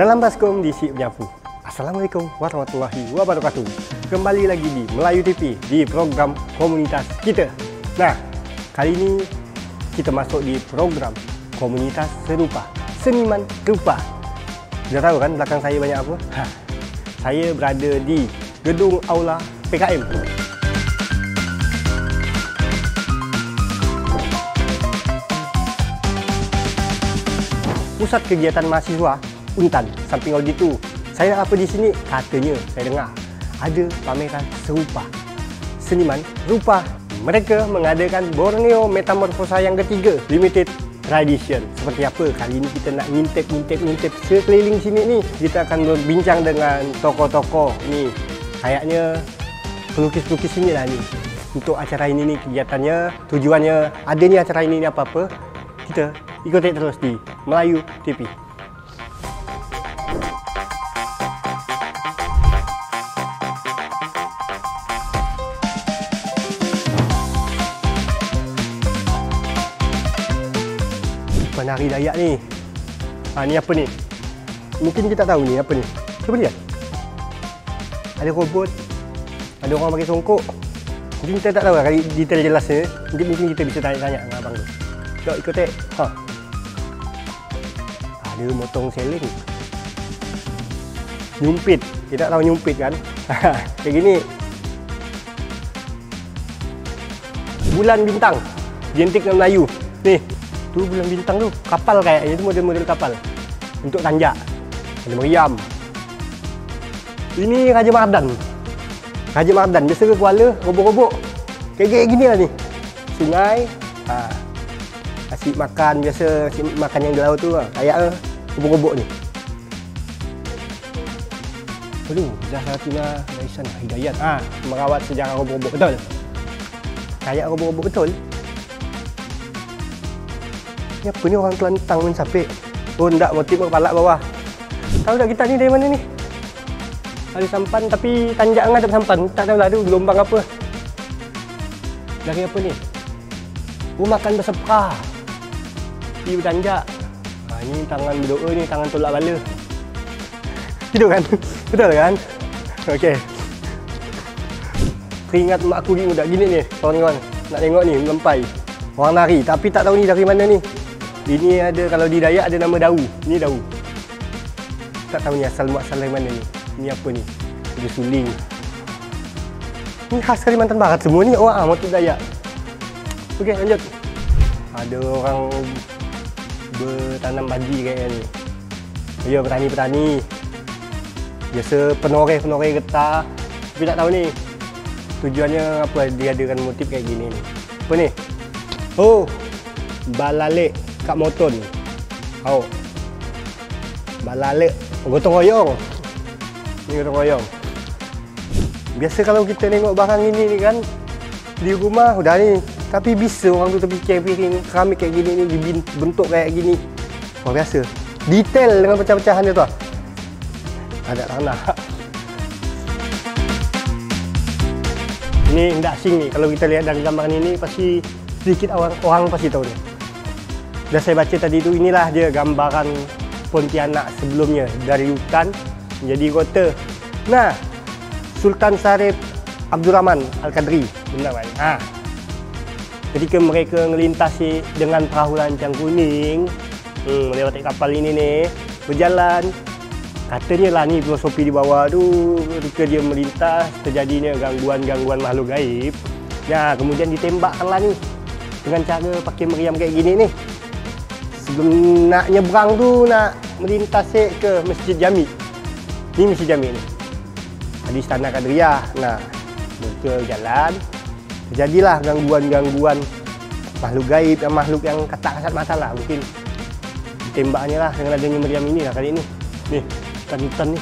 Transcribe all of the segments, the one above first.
Dalam baskom di Sik Menyapu. Assalamualaikum warahmatullahi wabarakatuh. Kembali lagi di Melayu TV di program komunitas kita. Nah, kali ini kita masuk di program komunitas serupa, seniman rupa. Sudah tahu kan belakang saya banyak apa? Saya berada di gedung aula PKM. Pusat kegiatan mahasiswa Untan. Samping auditu, saya apa di sini? Katanya saya dengar ada pameran serupa, seniman rupa. Mereka mengadakan Borneo Metamorfosa yang ketiga Limited Tradition. Seperti apa? Kali ini kita nak ngintip sekeliling sini ni. Kita akan berbincang dengan tokoh-tokoh ni. Kayaknya pelukis-pelukis sini lah ni. Untuk acara ini ni kegiatannya, tujuannya, ada ni acara ini ni apa-apa. Kita ikuti terus di Melayu TV. Penari Dayak ni. Ni apa ni? Mungkin kita tahu ni apa ni. Cuba lihat. Ada robot. Ada orang pakai songkok. Mungkin kita tak tahu lah kali detail jelasnya. Mungkin kita bisa tanya-tanya dengan abang tu. Jom ikut tengok. Ada motong seling. Nyumpit. Kita tak tahu nyumpit kan? Kayak gini. Bulan bintang. Jentik dengan Melayu. Ni. Tu bulan bintang tu. Kapal kayaknya. Itu model-model kapal. Untuk tanjak. Ada meriam. Ini Raja Mardan. Raja Mardan. Biasa ke Kuala. Robok-robok. Kayak gini lah ni. Sungai. Nasi makan biasa, nasi makan yang di laut tu lah. Kayak robok-robok ni. Aduh, Zahratina Raisan Hidayat. Merawat sejarah robok-robok betul. Kayak robok-robok betul. Ni apa ni orang kelentang mensapik? Oh, enggak, motif kepala bawah. Tahu tak kita ni dari mana ni? Ada sampan tapi tanjak ngadap sampan. Tak tahu lah tu gelombang apa. Dari apa ni? Oh, makan bersepah. Di bertanjak. Ni tangan berdoa ni, tangan tolak bala. Gitu kan? Betul kan? Okey. Teringat mak aku muda gini ni, kawan-kawan. Nak tengok ni, melempai. Orang nari, tapi tak tahu ni dari mana ni. Ini ada, kalau di Dayak ada nama Dau. Ini Dau. Tak tahu ni asal muasal dari mana ni. Ini apa ni? Ada suling. Ni khas Kalimantan Barat semua ni. Motif Dayak. Okey, lanjut. Ada orang bertanam padi kayaknya ni. Ya, petani-petani. Biasa penoreh getah. Tapi tak tahu ni tujuannya apa diadakan motif kayak gini ni. Apa ni? Oh, balalek Kak Moton. Oh, balalek gotong royong. Ni gotong royong. Biasa kalau kita tengok barang ini ni kan di rumah udah ni. Tapi bisa orang tu terfikir piring keramik kayak gini ni dibentuk kayak gini. Luar biasa. Detail dengan pecah-pecahan dia tu. Ada tanah. Ini tidak asing ni. Kalau kita lihat dari gambar ini pasti sedikit orang pasti tahu ni. Dah saya baca tadi tu, inilah dia gambaran Pontianak sebelumnya dari hutan menjadi kota. Nah, Sultan Syarif Abdul Rahman Al-Qadri, benar kan? Ketika mereka melintasi dengan perahu lancang kuning, lewat kapal ini ni, berjalan. Katanya lah ni filosofi di bawah tu, ketika dia melintas, terjadinya gangguan-gangguan makhluk gaib. Nah, kemudian ditembakkanlah ni dengan cara pakai meriam kayak gini ni. Sebelum nak nyebrang tu, nak melintas ke Masjid Jami. Ni Masjid Jami ni. Di Istana Kadriah. Nah, mereka jalan. Terjadilah gangguan-gangguan makhluk gaib, makhluk yang kasat mata lah. Mungkin ditembaknya lah dengan adanya meriam ini lah kali ini. Nih, hutan-hutan ni.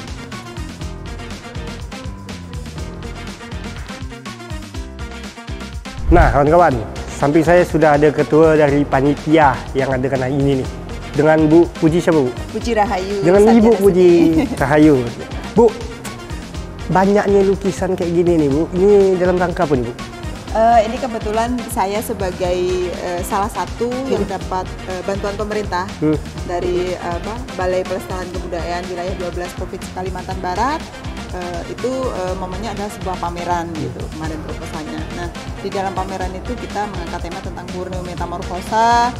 Nah, kawan-kawan, samping saya sudah ada ketua dari panitia yang adakan hari ini nih. Dengan Bu Puji siapa, Bu? Puji Rahayu. Dengan Ibu Puji Rahayu. Bu, banyaknya lukisan kayak gini nih, Bu. Ini dalam rangka apa nih, Bu? Ini kebetulan saya sebagai salah satu yang dapat bantuan pemerintah dari Balai Pelestarian Kebudayaan Wilayah 12 Provinsi Kalimantan Barat. Itu momennya adalah sebuah pameran gitu kemarin proposalnya. Nah, di dalam pameran itu kita mengangkat tema tentang Borneo Metamorfosa,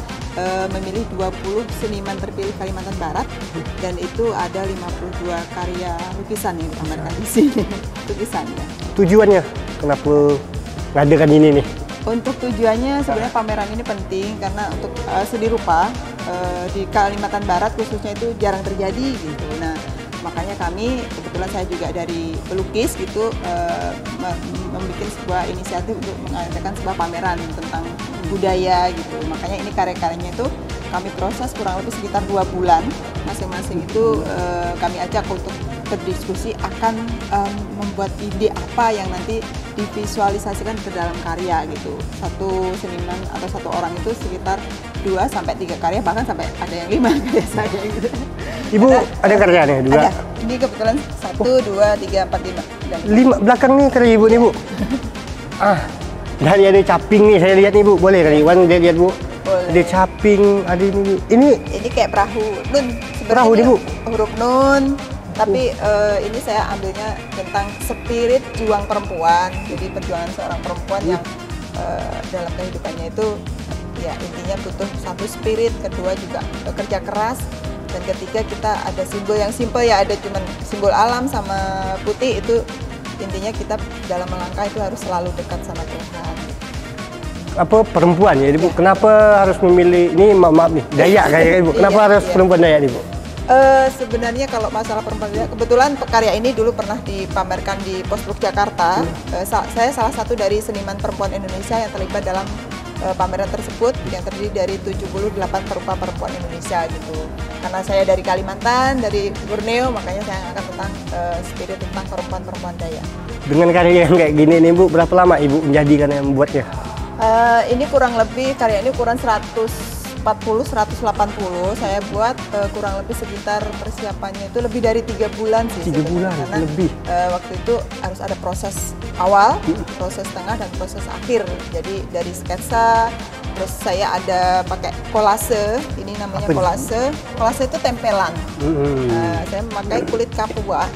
memilih 20 seniman terpilih Kalimantan Barat, dan itu ada 52 karya lukisan yang dipamerkan di sini. Lukisannya. Tujuannya kenapa ngadakan ini nih? Untuk tujuannya sebenarnya pameran ini penting karena untuk seni rupa di Kalimantan Barat khususnya itu jarang terjadi gitu. Nah, makanya kami, kebetulan saya juga dari pelukis gitu, membuat sebuah inisiatif untuk mengadakan sebuah pameran tentang budaya gitu. Makanya ini karya-karyanya itu kami proses kurang lebih sekitar 2 bulan. Masing-masing itu kami ajak untuk berdiskusi akan membuat ide apa yang nanti divisualisasikan ke dalam karya gitu. Satu seniman atau satu orang itu sekitar 2-3 karya, bahkan sampai ada yang 5 karya saya gitu. Ibu ada karyanya juga? Ada. Ini kebetulan 1, 2, 3, 4, 5. 5 belakang nih karya ibu nih bu. Dan ada caping nih, saya lihat nih bu. Boleh kali Wan lihat bu? Boleh. Ada caping, ada ini. Ini kayak perahu nun. Perahu nih bu? Huruf nun. Tapi ini saya ambilnya tentang spirit juang perempuan. Jadi perjuangan seorang perempuan yang dalam kehidupannya itu ya intinya butuh satu spirit, kedua juga kerja keras, dan ketiga kita ada simbol yang simpel ya, ada cuman simbol alam sama putih. Itu intinya kita dalam melangkah itu harus selalu dekat sama Tuhan. Apa perempuan ya ibu? Ya. Kenapa harus memilih ini, maaf nih, Dayak kayak ibu? Kenapa harus perempuan Dayak nih bu? Sebenarnya kalau masalah perempuan, kebetulan karya ini dulu pernah dipamerkan di Postbook Jakarta. Saya salah satu dari seniman perempuan Indonesia yang terlibat dalam pameran tersebut, yang terdiri dari 78 perupa perempuan Indonesia gitu. Karena saya dari Kalimantan, dari Borneo, makanya saya angkat tentang spirit tentang perempuan-perempuan Dayak. Dengan karya yang kayak gini nih bu, berapa lama ibu menjadikan yang membuatnya? Ini kurang lebih, karya ini ukuran 140-180 saya buat, kurang lebih sekitar persiapannya itu lebih dari 3 bulan sih. 3 bulan karena, lebih. Waktu itu harus ada proses awal, proses tengah, dan proses akhir. Jadi dari sketsa, terus saya ada pakai kolase, ini namanya kolase. Kolase itu tempelan. Saya memakai kulit kapua.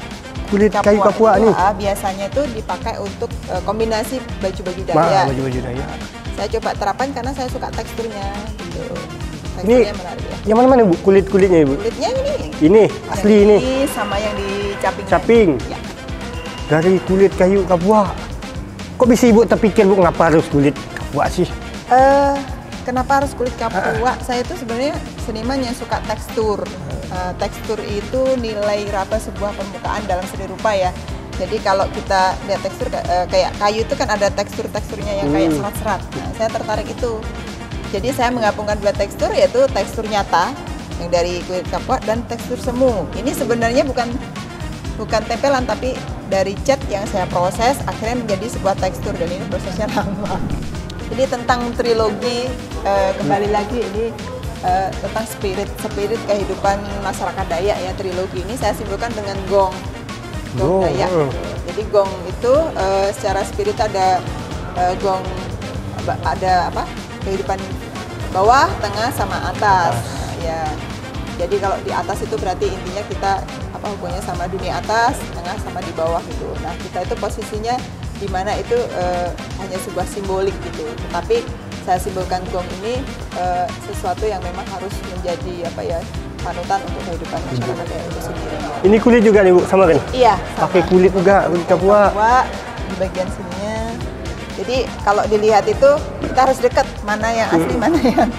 Kulit kayu kapua nih? Biasanya itu dipakai untuk kombinasi baju-baju Dayak. Baju-baju Dayak. Saya coba terapkan karena saya suka teksturnya gitu. Ini menarik, ya. Yang mana bu? Kulitnya ibu? Kulitnya ini. Ini asli ini. Sama yang di caping. Caping. Ya. Dari kulit kayu kapua. Kok bisa ibu terpikir bu ngapa harus kulit kapua sih? Kenapa harus kulit kapua? Saya itu sebenarnya seniman yang suka tekstur. Tekstur itu nilai raba sebuah permukaan dalam seni rupa ya. Jadi kalau kita lihat tekstur kayak kayu itu kan ada teksturnya yang kayak serat-serat. Nah, saya tertarik itu. Jadi saya menggabungkan 2 tekstur, yaitu tekstur nyata yang dari kulit kapua dan tekstur semu. Ini sebenarnya bukan tempelan, tapi dari cat yang saya proses akhirnya menjadi sebuah tekstur, dan ini prosesnya lama. Jadi tentang trilogi, kembali lagi ini tentang spirit kehidupan masyarakat Dayak ya. Trilogi ini saya simpulkan dengan gong Dayak. Jadi gong itu secara spirit ada gong, ada apa? Kehidupan bawah, tengah, sama atas. Nah, ya. Jadi kalau di atas itu berarti intinya kita hubungannya sama dunia atas, tengah, sama di bawah gitu. Nah, kita itu posisinya di mana itu hanya sebuah simbolik gitu. Tetapi saya simbolkan gong ini sesuatu yang memang harus menjadi panutan untuk kehidupan masyarakat itu sendiri. Ini kulit juga nih bu, sama kan? Iya, sama. Pakai kulit juga, kulit kapua. Di bagian sininya. Jadi kalau dilihat itu kita harus dekat mana yang asli, mana yang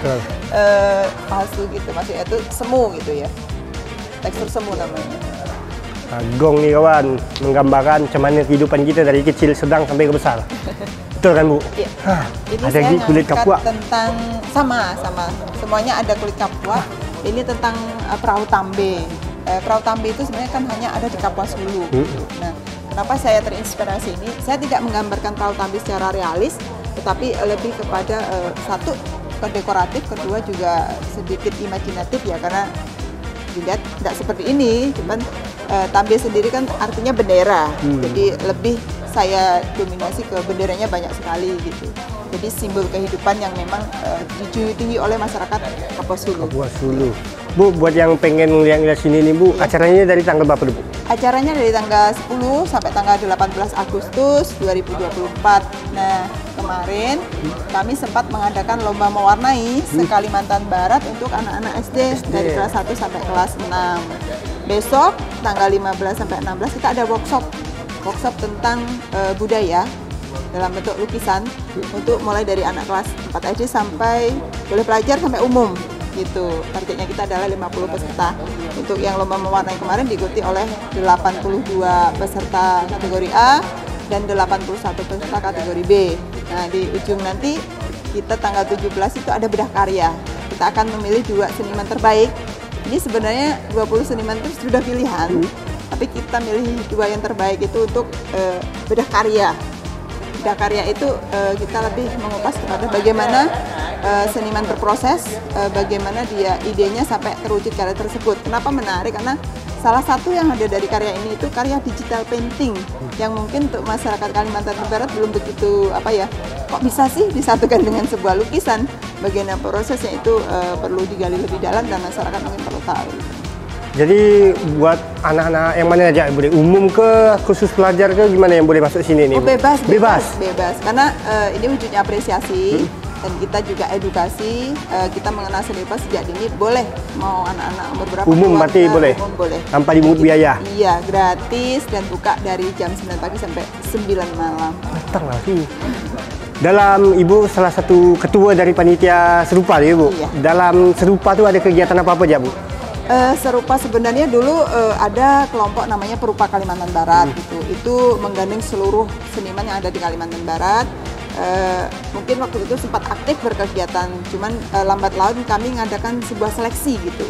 palsu gitu. Maksudnya itu semu gitu ya. Tekstur semu namanya. Nah, gong nih kawan, menggambarkan cuman kehidupan kita dari kecil, sedang sampai ke besar. Betul kan bu? Iya. Ini ada kulit kapua. Tentang sama. Semuanya ada kulit kapua. Ini tentang perahu tambe. Perahu tambe itu sebenarnya kan hanya ada di Kapuas Hulu. Nah, kenapa saya terinspirasi ini? Saya tidak menggambarkan perahu tambe secara realis, tetapi lebih kepada satu dekoratif, kedua juga sedikit imajinatif ya, karena dilihat tidak seperti ini, cuman tambe sendiri kan artinya bendera, jadi lebih saya dominasi ke benderanya banyak sekali gitu. Jadi simbol kehidupan yang memang dijunjung tinggi oleh masyarakat Kapuas Hulu. Kapuas Hulu. Bu, buat yang pengen lihat sini nih Bu, acaranya dari tanggal berapa Bu? Acaranya dari tanggal 10 sampai tanggal 18 Agustus 2024. Nah, kemarin kami sempat mengadakan lomba mewarnai se-Kalimantan Barat untuk anak-anak SD dari kelas 1 sampai kelas 6. Besok tanggal 15 sampai 16 kita ada workshop tentang budaya dalam bentuk lukisan untuk mulai dari anak kelas 4 SD sampai boleh pelajar sampai umum gitu. Targetnya kita adalah 50 peserta. Untuk yang lomba mewarnai kemarin diikuti oleh 82 peserta kategori A dan 81 peserta kategori B. Nah, di ujung nanti kita tanggal 17 itu ada bedah karya. Kita akan memilih 2 seniman terbaik. Ini sebenarnya 20 seniman itu sudah pilihan, tapi kita milih 2 yang terbaik itu untuk bedah karya. Bedah karya itu kita lebih mengupas kepada bagaimana seniman berproses, bagaimana dia idenya sampai terwujud karya tersebut. Kenapa menarik? Karena salah satu yang ada dari karya ini itu karya digital painting yang mungkin untuk masyarakat Kalimantan Barat belum begitu kok bisa sih disatukan dengan sebuah lukisan. Bagian prosesnya itu perlu digali lebih dalam dan masyarakat mungkin perlu tahu. Jadi buat anak-anak yang mana aja boleh, umum ke khusus pelajar ke gimana yang boleh masuk sini nih? Oh, bebas. Karena ini wujudnya apresiasi dan kita juga edukasi. Kita mengenal seni rupa sejak dini. Boleh mau anak-anak umur berapa? Umum berarti boleh. Umum boleh. Tanpa dipungut biaya. Iya, gratis dan buka dari jam 9 pagi sampai 9 malam. Datang lah sih. Dalam Ibu salah satu ketua dari panitia serupa ya Bu. Iya. Dalam serupa itu ada kegiatan apa aja Bu? Serupa sebenarnya dulu ada kelompok namanya Perupa Kalimantan Barat gitu. Itu menggandeng seluruh seniman yang ada di Kalimantan Barat. Mungkin waktu itu sempat aktif berkegiatan, cuman lambat laun kami mengadakan sebuah seleksi gitu.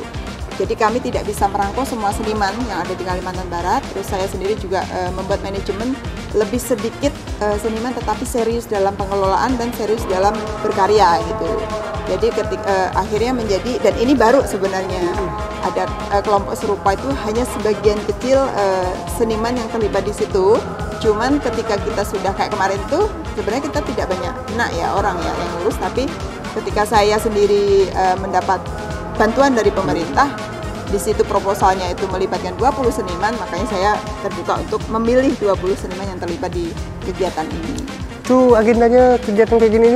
Jadi kami tidak bisa merangkul semua seniman yang ada di Kalimantan Barat. Terus saya sendiri juga membuat manajemen lebih sedikit seniman tetapi serius dalam pengelolaan dan serius dalam berkarya gitu. Jadi akhirnya menjadi, dan ini baru sebenarnya, ada kelompok serupa itu hanya sebagian kecil seniman yang terlibat di situ. Cuman ketika kita sudah kayak kemarin tuh sebenarnya kita tidak banyak orang yang ngurus, tapi ketika saya sendiri mendapat bantuan dari pemerintah, di situ proposalnya itu melibatkan 20 seniman, makanya saya terbuka untuk memilih 20 seniman yang terlibat di kegiatan ini. Itu agendanya kegiatan kayak gini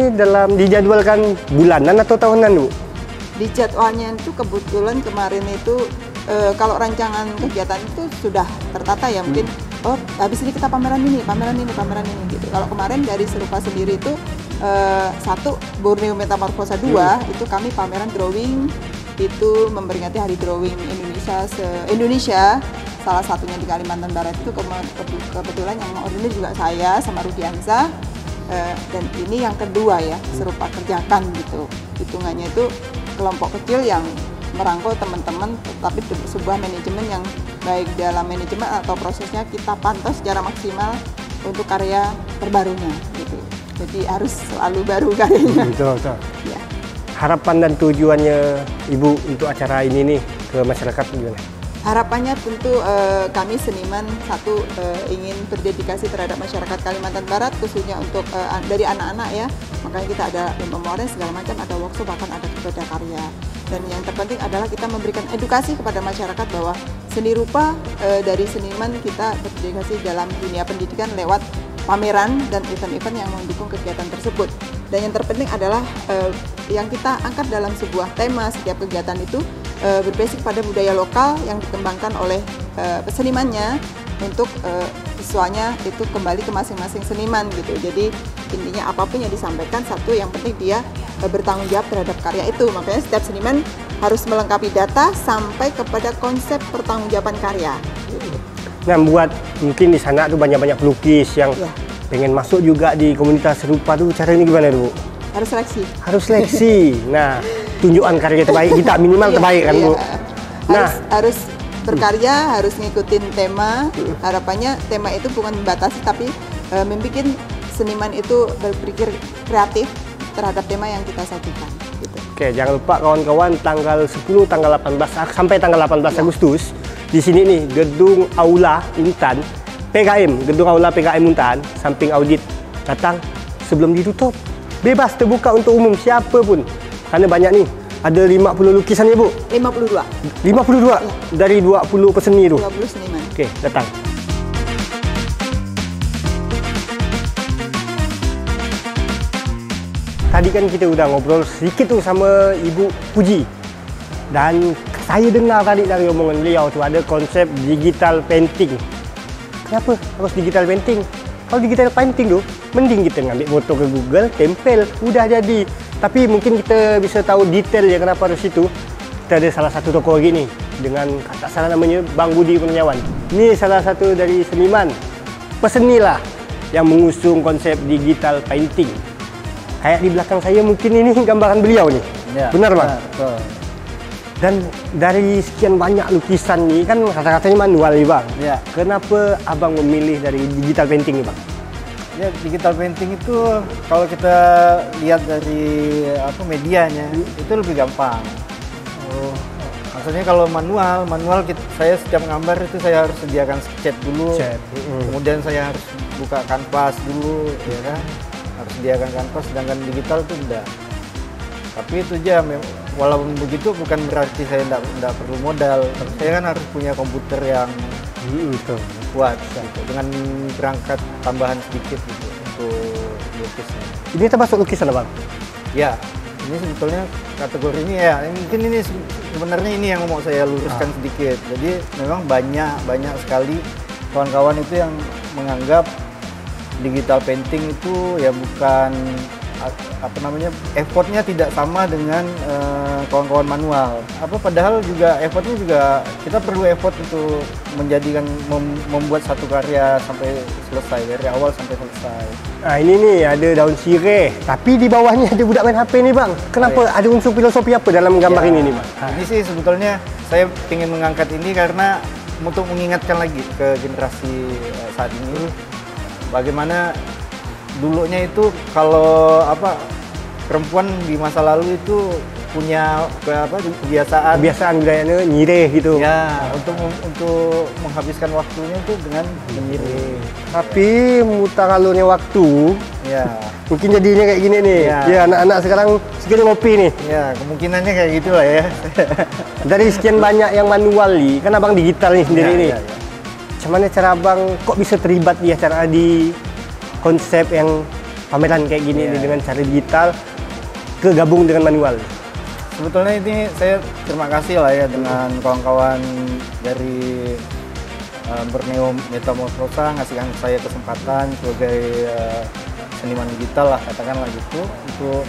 dijadwalkan bulanan atau tahunan Bu? Di jadwalnya itu kebetulan kemarin itu kalau rancangan kegiatan itu sudah tertata ya, mungkin habis ini kita pameran ini gitu. Kalau kemarin dari Serupa sendiri itu 1 Borneo Metamorfosa 2 itu kami pameran drawing, itu memperingati Hari Drawing Indonesia, salah satunya di Kalimantan Barat itu kebetulan yang mengordinir juga saya sama Rudiansa, dan ini yang kedua ya, Serupa kerjakan gitu. Hitungannya itu kelompok kecil yang merangkul teman-teman, tapi sebuah manajemen yang baik dalam manajemen atau prosesnya kita pantau secara maksimal untuk karya terbarunya gitu. Jadi harus selalu baru karyanya. Betul. Ya. Harapan dan tujuannya Ibu untuk acara ini nih ke masyarakat gimana? Harapannya tentu kami seniman ingin berdedikasi terhadap masyarakat Kalimantan Barat, khususnya untuk dari anak-anak ya. Makanya kita ada memory segala macam, ada workshop, bahkan ada bedah karya. Dan yang terpenting adalah kita memberikan edukasi kepada masyarakat bahwa seni rupa dari seniman kita berdedikasi dalam dunia pendidikan lewat pameran dan event-event yang mendukung kegiatan tersebut. Dan yang terpenting adalah yang kita angkat dalam sebuah tema setiap kegiatan itu berbasis pada budaya lokal yang dikembangkan oleh senimannya untuk siswanya itu kembali ke masing-masing seniman gitu. Jadi intinya apapun yang disampaikan, satu yang penting dia bertanggung jawab terhadap karya itu. Makanya setiap seniman harus melengkapi data sampai kepada konsep pertanggungjawaban karya. Nah, buat mungkin di sana tuh banyak-banyak pelukis yang pengen masuk juga di komunitas serupa tuh, caranya gimana Bu? Harus seleksi. Harus seleksi. Nah, tunjukkan karya terbaik kita, minimal terbaik kan Bu? Nah, harus berkarya, harus ngikutin tema. Harapannya tema itu bukan membatasi, tapi membuat seniman itu berpikir kreatif terhadap tema yang kita sajikan. Gitu. Oke, jangan lupa kawan-kawan, tanggal 10, tanggal 18 sampai tanggal 18 Agustus di sini nih, Gedung Aula Intan, PKM, gedung aula PKM Muntahan, samping audit datang sebelum ditutup. Bebas terbuka untuk umum siapa pun. Karena banyak nih, ada 50 lukisan ya Bu? 52. 52 Ya. dari 20 peseni tu. 20 seniman. Okey, datang. Tadi kan kita udah ngobrol sedikit tu sama Ibu Puji. Dan saya dengar tadi dari omongan beliau tu ada konsep digital painting. Kenapa harus digital painting? Kalau digital painting tu, mending kita ngambil foto ke Google, tempel, udah jadi. Tapi mungkin kita bisa tahu detail ya kenapa harus itu. Kita ada salah satu tokoh lagi ni dengan tak salah namanya Bang Budi Kurniawan. Ini salah satu dari seniman peseni lah yang mengusung konsep digital painting. Kayak di belakang saya mungkin ini gambaran beliau nih. Ya, benar Bang? Betul. Dan dari sekian banyak lukisan ni kan kata-katanya manual ni Bang. Ya. Kenapa Abang memilih dari digital painting ni Bang? Ya, digital painting itu kalau kita lihat dari medianya itu lebih gampang. Oh. Maksudnya kalau manual saya setiap gambar itu saya harus sediakan cat dulu. Kemudian saya harus buka kanvas dulu, ya kan? Harus sediakan kanvas, sedangkan digital itu enggak. Tapi itu aja, walaupun begitu bukan berarti saya enggak perlu modal. Saya kan harus punya komputer yang kuat gitu, dengan perangkat tambahan sedikit gitu untuk lukisnya. Ini termasuk lukisan Bang? Ya, ini sebetulnya kategori ini ya, mungkin ini sebenarnya ini yang mau saya luruskan sedikit. Jadi memang banyak sekali kawan-kawan itu yang menganggap digital painting itu ya bukan effortnya tidak sama dengan kawan-kawan manual. Padahal juga effortnya juga kita perlu effort untuk membuat satu karya sampai selesai, dari awal sampai selesai. Nah ini nih ada daun sirih, tapi di bawahnya ada budak main HP nih Bang. Kenapa ada unsur filosofi apa dalam gambar ini nih Bang? Ini sih sebetulnya saya ingin mengangkat ini karena untuk mengingatkan lagi ke generasi saat ini bagaimana dulunya itu kalau perempuan di masa lalu itu punya kebiasaan budayanya nyirih gitu. Ya, untuk menghabiskan waktunya itu dengan menyirih. Tapi mutar alurnya waktu, ya mungkin jadinya kayak gini nih. Ya anak-anak sekarang sekali ngopi nih. Ya, kemungkinannya kayak gitulah ya. Dari sekian banyak yang manual nih, kan Abang digital nih sendiri nih. Cuman cara Abang kok bisa terlibat di acara di konsep yang pameran kayak gini nih, dengan cara digital kegabung dengan manual? Sebetulnya ini saya terima kasih lah ya dengan kawan-kawan dari Borneo Metamorfosa ngasihkan saya kesempatan sebagai seniman digital lah, katakanlah gitu, untuk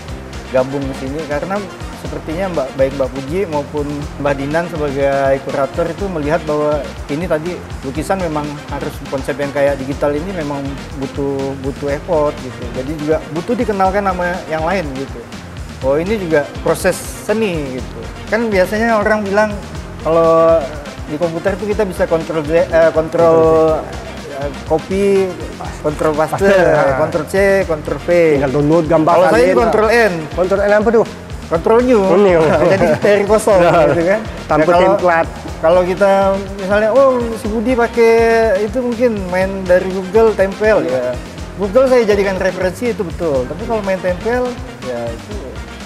gabung di sini karena sepertinya baik Mbak Puji maupun Mbak Dinan sebagai kurator itu melihat bahwa ini tadi lukisan memang harus konsep yang kayak digital ini memang butuh effort gitu. Jadi juga butuh dikenalkan sama yang lain gitu. Oh ini juga proses seni gitu. Kan biasanya orang bilang kalau di komputer itu kita bisa kontrol copy, kontrol paste, kontrol C, kontrol V. Tinggal download gambar. Kalau saya kontrol N. Kontrol N apa tuh? Kontrol new. Jadi dari kosong gitu kan. Tanpa template. Kalau kita misalnya si Budi pakai itu mungkin main dari Google tempel ya. Google saya jadikan referensi itu betul. Tapi kalau main tempel ya itu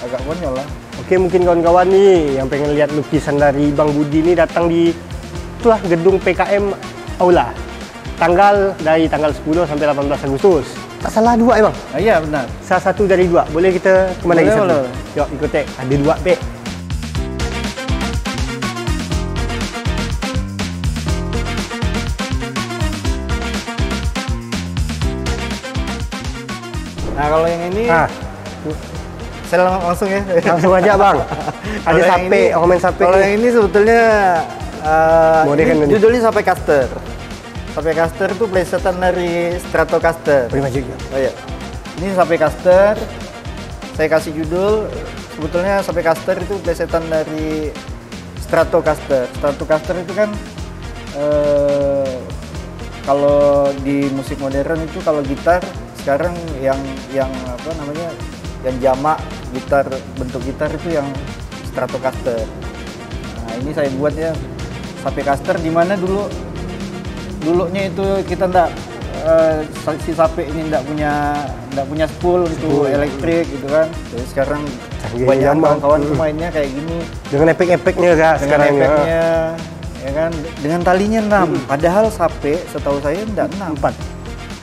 agak konyol lah. Oke, mungkin kawan-kawan nih yang pengen lihat lukisan dari Bang Budi ini datang di itulah gedung PKM Aula. Dari tanggal 10 sampai 18 Agustus. Tak salah 2 ya Bang? Iya benar. Salah satu dari 2. Boleh kita kemana lagi satu? Yuk ikut ada 2 P. Nah kalau yang ini saya langsung ya. Langsung aja Bang. Ada sape, komen sape. Kalau yang ini sebetulnya ini judulnya Sape Caster. Sape Caster itu playsetan dari Stratocaster. Oh iya. Ini Sape Caster. Saya kasih judul sebetulnya Sape Caster itu playsetan dari Stratocaster. Stratocaster itu kan kalau di musik modern itu kalau gitar sekarang yang jamak gitar, bentuk gitar itu yang Stratocaster. Nah ini saya buat ya Sape Caster, di mana dulu dulunya itu kita si sape ini ndak punya spool untuk elektrik gitu kan. Jadi sekarang banyak kawan-kawan mainnya kayak gini. Dengan efek-efeknya kak Dengan sekarang efeknya, ya kan. Dengan talinya 6. Padahal sape setahu saya ndak 6. 4.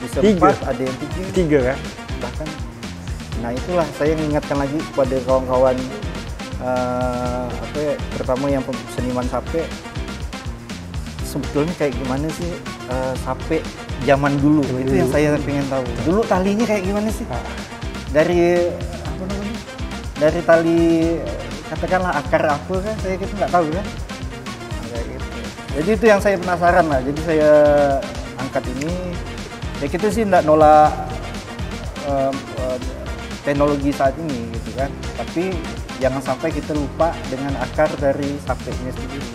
Bisa 3. 4, ada yang 3 kan. bahkan. Nah itulah saya mengingatkan lagi kepada kawan-kawan terutama yang seniman sape, sebetulnya kayak gimana sih sape zaman dulu. Itu yang saya pengen tahu. Dulu talinya kayak gimana sih? Dari apa namanya? Dari tali katakanlah akar apa kan? Saya kita nggak tahu kan? Nah, kayak gitu. Jadi itu yang saya penasaran lah. Jadi saya angkat ini. Ya kita sih nggak nolak teknologi saat ini gitu kan. Tapi jangan sampai kita lupa dengan akar dari sapenya sendiri.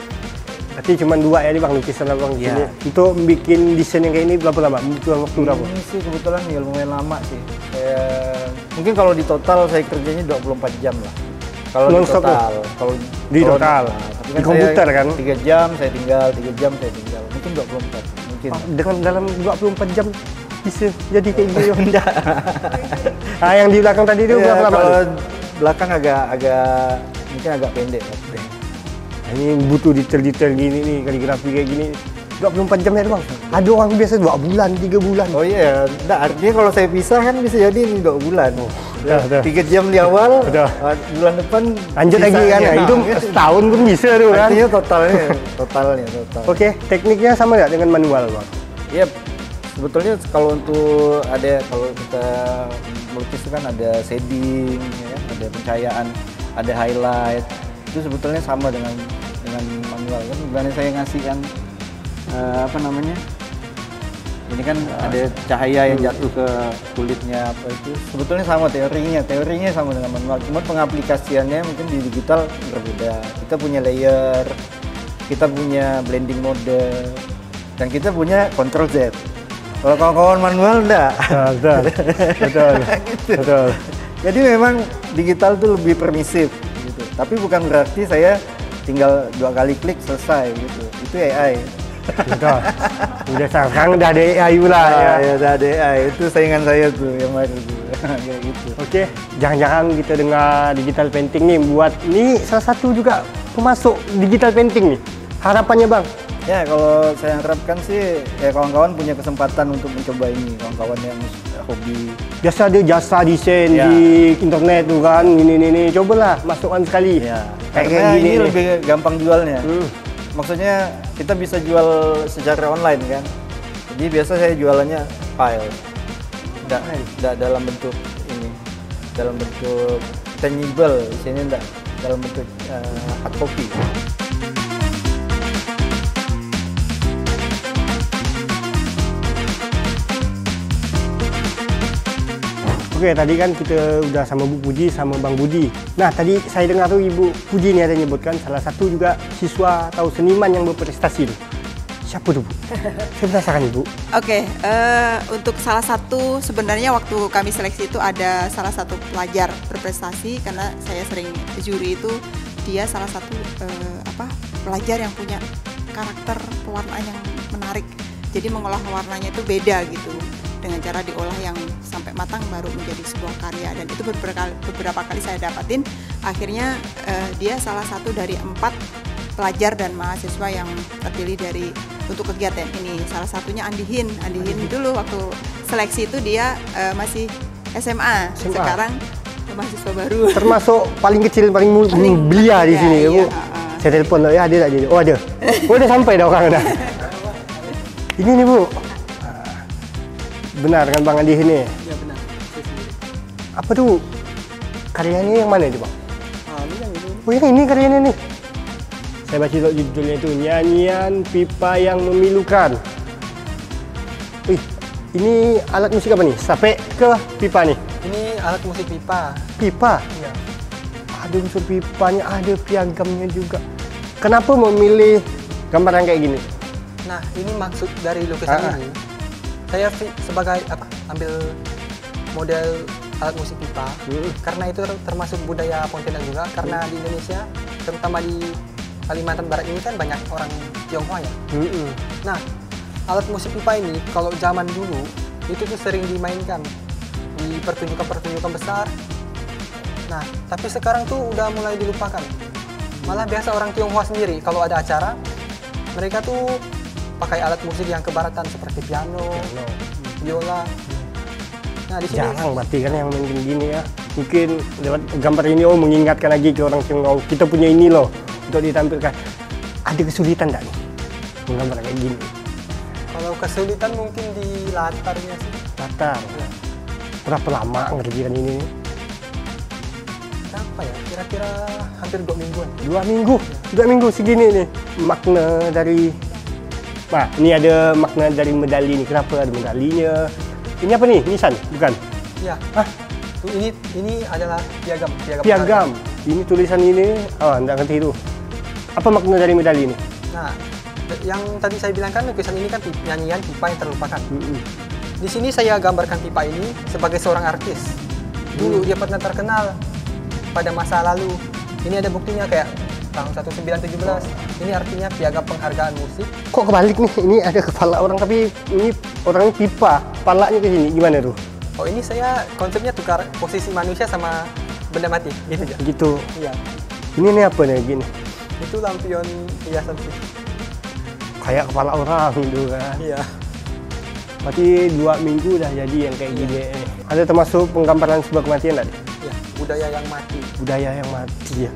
Berarti cuma 2 ya nih bang lukisan abang di Iya. sini. Untuk bikin desain yang kayak ini berapa lama? Butuh waktu berapa? Ini sih kebetulan ya lumayan lama sih. Mungkin kalau di total saya kerjanya 24 jam lah. Kalau di Non-stop total. Kalau Di total. tapi Di komputer kan? 3 jam saya tinggal, 3 jam saya tinggal. Mungkin 24. Mungkin. Dengan dalam 24 jam bisa jadi kayak gitu. Yang di belakang tadi itu berapa lama? Kalau belakang agak mungkin agak pendek. Ini butuh detail-detail gini nih, kaligrafi kayak gini. 24 jam ya bang. Ada orang biasa 2 bulan, 3 bulan. Oh iya, artinya kalau saya pisah kan bisa jadi ini 2 bulan. Udah. 3 jam di awal, Udah. bulan depan Lanjut lagi kan, sisanya. itu setahun pun bisa tuh kan. Artinya totalnya. Oke, tekniknya sama nggak dengan manual bang? Iya, sebetulnya kalau kalau kita melukis itu kan ada shading, ya, ada pencahayaan, ada highlight. Itu sebetulnya sama dengan manual kan. Bukannya saya ngasih yang ini kan ada cahaya yang jatuh ke kulitnya apa itu. Sebetulnya sama teorinya sama dengan manual. Cuma pengaplikasiannya mungkin di digital berbeda. Kita punya layer, kita punya blending mode, dan kita punya Ctrl Z. Kalau kawan-kawan manual enggak. Betul. Jadi memang digital tuh lebih permisif gitu. Tapi bukan berarti saya tinggal 2 kali klik selesai gitu. Itu AI. Betul. Udah sekarang udah ada AI pula ya. Ya udah ada AI. Itu saingan saya tuh yang main itu. Kayak gitu. Oke, jangan-jangan kita dengar digital painting nih buat ini salah satu juga pemasuk digital painting nih. Harapannya bang? Ya kalau saya harapkan sih ya kawan-kawan punya kesempatan untuk mencoba ini, kawan-kawan yang hobi. Biasa ada jasa desain Ya. di internet tuh kan, ini cobalah masukkan sekali. Ya, Kayak karena gini ini nih. lebih gampang jualnya. Maksudnya kita bisa jual secara online kan. Jadi biasa saya jualannya file. Tidak dalam bentuk ini, dalam bentuk tangible. Di sini tidak dalam bentuk hard copy. Oke, tadi kan kita udah sama Bu Puji sama Bang Budi. Nah, tadi saya dengar tuh Ibu Puji nih ada nyebutkan salah satu juga siswa atau seniman yang berprestasi tuh. Siapa tuh Bu? Saya penasaran Ibu. Oke, untuk salah satu sebenarnya waktu kami seleksi itu ada salah satu pelajar berprestasi karena saya sering juri itu dia salah satu pelajar yang punya karakter pewarnaan yang menarik. Jadi mengolah warnanya itu beda gitu dengan cara diolah yang sampai matang baru menjadi sebuah karya dan itu beberapa kali saya dapatin. Akhirnya dia salah satu dari 4 pelajar dan mahasiswa yang terpilih untuk kegiatan ini. Salah satunya Andi Hin dulu waktu seleksi itu dia masih SMA. Sekarang mahasiswa baru. Termasuk paling kecil, paling belia di sini ya Bu. Saya telepon loh ya, ada tak jadi? Oh ada. Oh udah sampai dah orang dah. Ini nih Bu. Benar kan Bang Andi ini? Ya benar. Apa tuh karyanya yang mana itu Bang? Ini yang itu. Oh yang ini karyanya nih. Saya baca judulnya itu Nyanyian Pipa yang Memilukan. Wih, ini alat musik apa nih? Sape ke pipa nih? Ini alat musik pipa. Pipa? Iya. Ada unsur pipanya, ada piagamnya juga. Kenapa memilih gambaran kayak gini? Nah, ini maksud dari lukisan ini. Saya sebagai ambil model alat musik pipa. Karena itu termasuk budaya Pontianak juga. Karena di Indonesia, terutama di Kalimantan Barat ini kan banyak orang Tionghoa ya. Nah, alat musik pipa ini kalau zaman dulu itu tuh sering dimainkan di pertunjukan-pertunjukan besar. Nah, tapi sekarang tuh udah mulai dilupakan. Malah biasa orang Tionghoa sendiri kalau ada acara, mereka tuh pakai alat musik yang kebaratan seperti piano, biola. Nah, di sini Jarang berarti kan yang main gini ya. Mungkin lewat gambar ini mengingatkan lagi ke orang Tionghoa, kita punya ini loh untuk ditampilkan. Ada kesulitan nggak nih menggambar kayak gini? kalau kesulitan mungkin di latarnya sih. Latar. Berapa lama ngerjakan ini? Berapa ya? Kira-kira hampir 2 mingguan. 2 minggu segini nih. Makna dari, nah ini ada makna dari medali ini. Kenapa ada medalinya? Ini apa nih? Nisan? Bukan? Iya. Hah? Tuh, ini adalah piagam. Piagam. Ini tulisan ini, enggak ngerti itu. Apa makna dari medali ini? Nah, yang tadi saya bilang kan lukisan ini kan nyanyian pipa yang terlupakan. Di sini saya gambarkan pipa ini sebagai seorang artis. Dulu dia pernah terkenal pada masa lalu. Ini ada buktinya kayak tahun 1917. Ini artinya piagam penghargaan musik. Kok kebalik nih? Ini ada kepala orang tapi ini orangnya pipa, kepalanya ke sini. Gimana tuh? Oh, ini saya konsepnya tukar posisi manusia sama benda mati, gitu aja. Gitu. Iya. Ini nih apa nih gini? Itu lampion hiasan sih. Kayak kepala orang gitu kan. Iya. Berarti 2 minggu udah jadi yang kayak gini. Ada termasuk penggambaran sebuah kematian tadi? Iya, budaya yang mati. Budaya yang mati ya.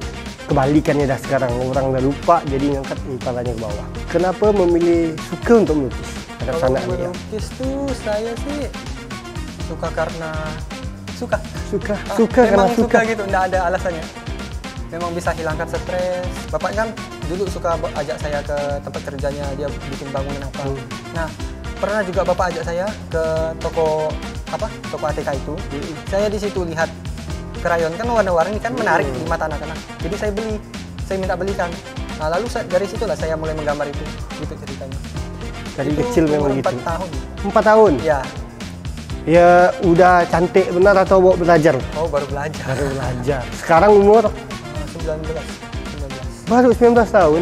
Kebalikannya dah sekarang, orang udah lupa jadi ngangkat kepalanya ke bawah. Kenapa memilih suka untuk melukis? Ada Kalau sana nih ya. melukis tuh saya sih suka karena suka. Karena memang suka gitu, nggak ada alasannya. Memang bisa hilangkan stres. Bapak kan dulu suka ajak saya ke tempat kerjanya, dia bikin bangunan apa. Nah, pernah juga Bapak ajak saya ke toko ATK itu. Saya di situ lihat krayon kan warna-warni kan menarik di mata anak-anak. Jadi saya minta belikan. Nah, lalu dari situlah saya mulai menggambar itu. Gitu ceritanya. Dari Itu kecil memang umur gitu. 4 tahun. 4 tahun? Ya. Ya udah cantik benar atau bawa belajar? Oh, baru belajar. Baru belajar. Sekarang umur 19. baru 19 tahun.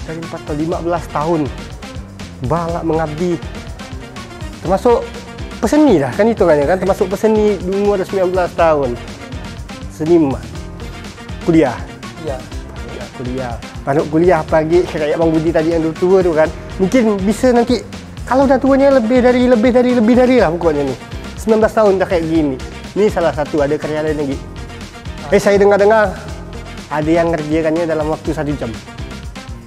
Dari 4 atau 15 tahun. Balak mengabdi. Termasuk peseni dah kan hitungannya kan, termasuk peseni di umur 19 tahun. Seniman. Kuliah. Iya. Kuliah. Masuk kuliah pagi kayak Bang Budi tadi yang tua tu kan. Mungkin bisa nanti kalau dah tuanya lebih dari lah pokoknya nih. 19 tahun dah kayak gini. Ini salah satu ada karya lain lagi. Saya dengar ada yang ngerjakannya dalam waktu 1 jam.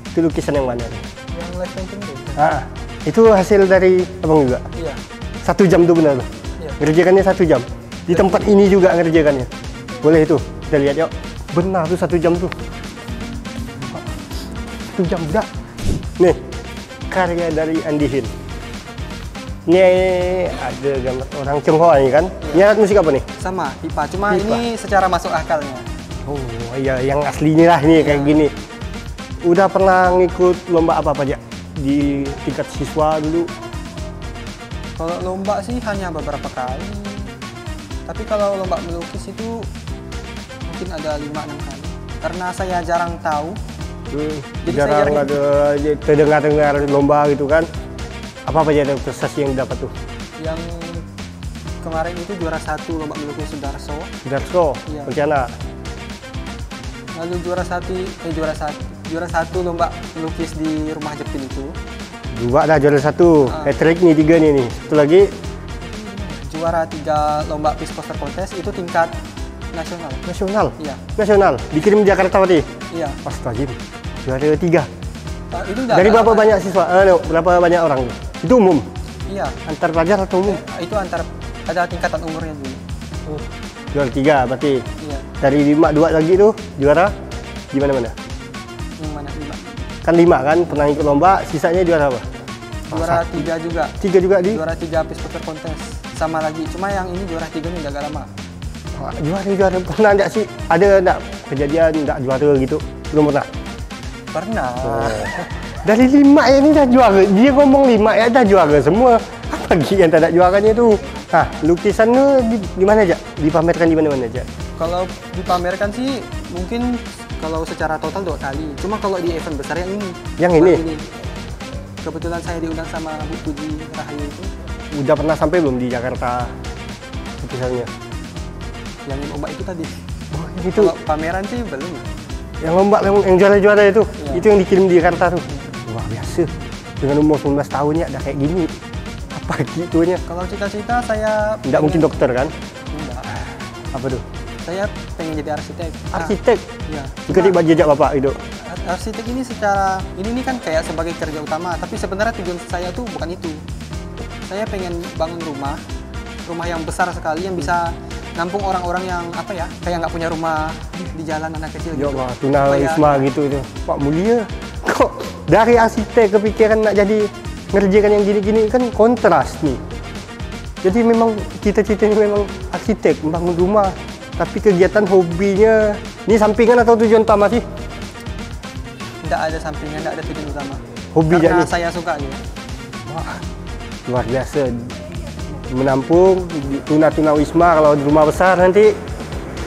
Itu lukisan yang mana nih? Yang live painting itu. Itu hasil dari abang juga. Iya. 1 jam tuh benar tuh. Iya. Ngerjakannya 1 jam. Di tempat ini juga ngerjakannya. Boleh itu. Kita lihat yuk. Benar tuh 1 jam tuh. 1 jam udah. Nih, karya dari Andi Hin. Ini ada gambar orang Tionghoa ini kan. Ini alat musik apa nih? Sama pipa, cuma ini secara masuk akalnya. Oh iya, yang aslinya lah ini kayak gini. Udah pernah ngikut lomba apa aja di tingkat siswa dulu? Kalau lomba sih hanya beberapa kali. Tapi kalau lomba melukis itu mungkin ada 5-6 kali. Karena saya jarang tahu. Jadi saya Jarang ada terdengar lomba gitu kan. Apa aja ada prestasi yang dapat tuh? Yang kemarin itu juara 1 lomba melukis Sudarso. Iya. Pontianak. Lalu juara satu lomba melukis di Rumah Jepit itu. 2 dah juara 1. Hat-trick nih 3 nih. Satu lagi Juara 3 lomba Peace Poster Contest itu tingkat nasional. nasional. Iya. Nasional. Dikirim Jakarta berarti. Iya. Astagfirullah. Juara 3. Itu enggak. Dari berapa banyak siswa? Berapa banyak orang? Itu umum. Iya. Antar pelajar atau umum? Itu ada tingkatan umurnya dulu. Juara 3 berarti. Iya. Dari 5 2 lagi tuh juara di mana-mana. Yang mana 5? Kan 5 kan pernah ikut lomba, sisanya juara apa? Juara 3 juga. 3 juga di Juara 3 Peace Poster Contest. Sama lagi. Cuma yang ini juara 3 ini agak lama. juara pernah enggak sih? Ada enggak kejadian enggak juara gitu? Belum pernah. Pernah. Dari 5 ya ini dah juara. Dia ngomong 5 ya dah juara semua. Apa lagi yang tak ada juaranya tu? Lukisannya di mana aja? Dipamerkan di mana-mana aja? Kalau dipamerkan sih mungkin kalau secara total 2 kali. Cuma kalau di event besar yang ini. Yang baru ini? kebetulan saya diundang sama Bu Puji Rahayu itu. Udah pernah sampai belum di Jakarta misalnya? Yang ombak itu tadi. Oh, itu Kalau pameran sih belum. yang lomba yang juara-juara itu. Iya. Itu yang dikirim di Jakarta tuh. Wah, biasa. Dengan umur 19 tahun ya udah kayak gini. Apa gitunya? Kalau cita-cita saya Tidak mungkin dokter kan? Enggak. Apa tuh? Saya pengen jadi arsitek. Nah, Arsitek. iya. Ikuti jejak Bapak itu. Arsitek ini secara ini kan kayak sebagai kerja utama, tapi sebenarnya tujuan saya tuh bukan itu. Saya pengen bangun rumah yang besar sekali yang bisa nampung orang-orang yang apa ya, kayak nggak punya rumah di jalan anak kecil Ya gitu. Allah, tunawisma gitu itu. Pak mulia. Kok dari arsitek kepikiran nak jadi ngerjakan yang gini-gini kan kontras nih. Jadi memang cita-citanya memang arsitek, membangun rumah. Tapi kegiatan hobinya, ini sampingan atau tujuan utama sih? Nggak ada sampingan, nggak ada tujuan utama. Hobi Karena jadi. saya suka gitu. Wah, luar biasa. Menampung tuna wisma kalau di rumah besar nanti.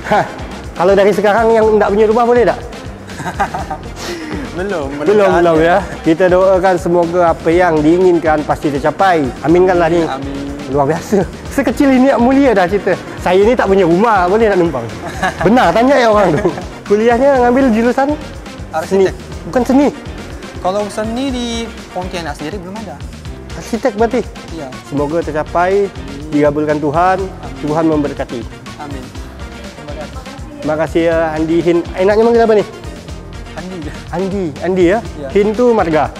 Hah, kalau dari sekarang yang tidak punya rumah boleh tak? Belum ya. Kita doakan semoga apa yang diinginkan pasti tercapai. Aminkanlah nih. Amin. Luar biasa. Sekecil ini mulia dah cerita. Saya ini tak punya rumah, boleh nak numpang? Benar, tanya ya orang tu. Kuliahnya ngambil jurusan seni. Arsitek. Bukan seni. Kalau seni di Pontianak sendiri belum ada. Arsitek berarti. Iya. Semoga tercapai, digabulkan Tuhan, Tuhan memberkati. Amin. Terima kasih. Terima kasih ya Andi Hin. Enaknya manggil apa nih? Andi. Andi ya? Iya. Hin tu marga.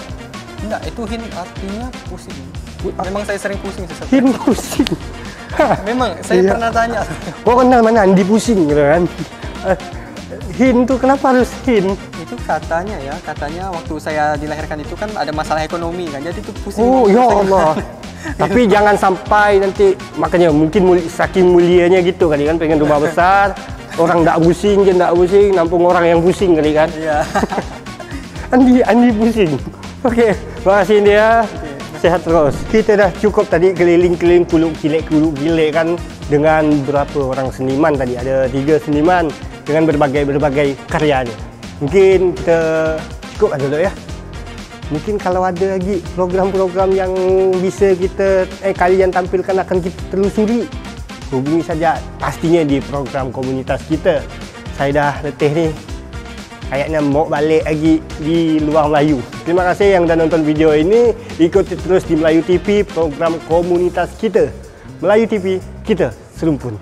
Enggak, itu hin artinya pusing. Memang saya sering pusing sesuatu. Hin pusing. Memang saya Iya. pernah tanya. Kau kenal mana Andi pusing gitu kan? Hin tu kenapa harus Hin? Itu katanya waktu saya dilahirkan itu kan ada masalah ekonomi kan. Jadi itu pusing. Oh ya Saya- Allah. Tapi jangan sampai nanti makanya mungkin saking mulianya gitu kali kan pengen rumah besar, orang tak pusing, je tak pusing, nampung orang yang pusing kali kan. Iya. Andi pusing. Okey, terima kasih dia. Sehat terus. Kita dah cukup tadi keliling-keliling kuluk gilek kan dengan berapa orang seniman tadi. Ada 3 seniman dengan berbagai karyanya. Mungkin kita cukup ada dulu ya. Mungkin kalau ada lagi program-program yang bisa kita kalian tampilkan akan kita telusuri. Hubungi saja pastinya di program komunitas kita. Saya dah letih ni. Kayaknya mau balik lagi di luar Melayu. Terima kasih yang dah nonton video ini. Ikuti terus di Melayu TV program komunitas kita. Melayu TV, kita serumpun.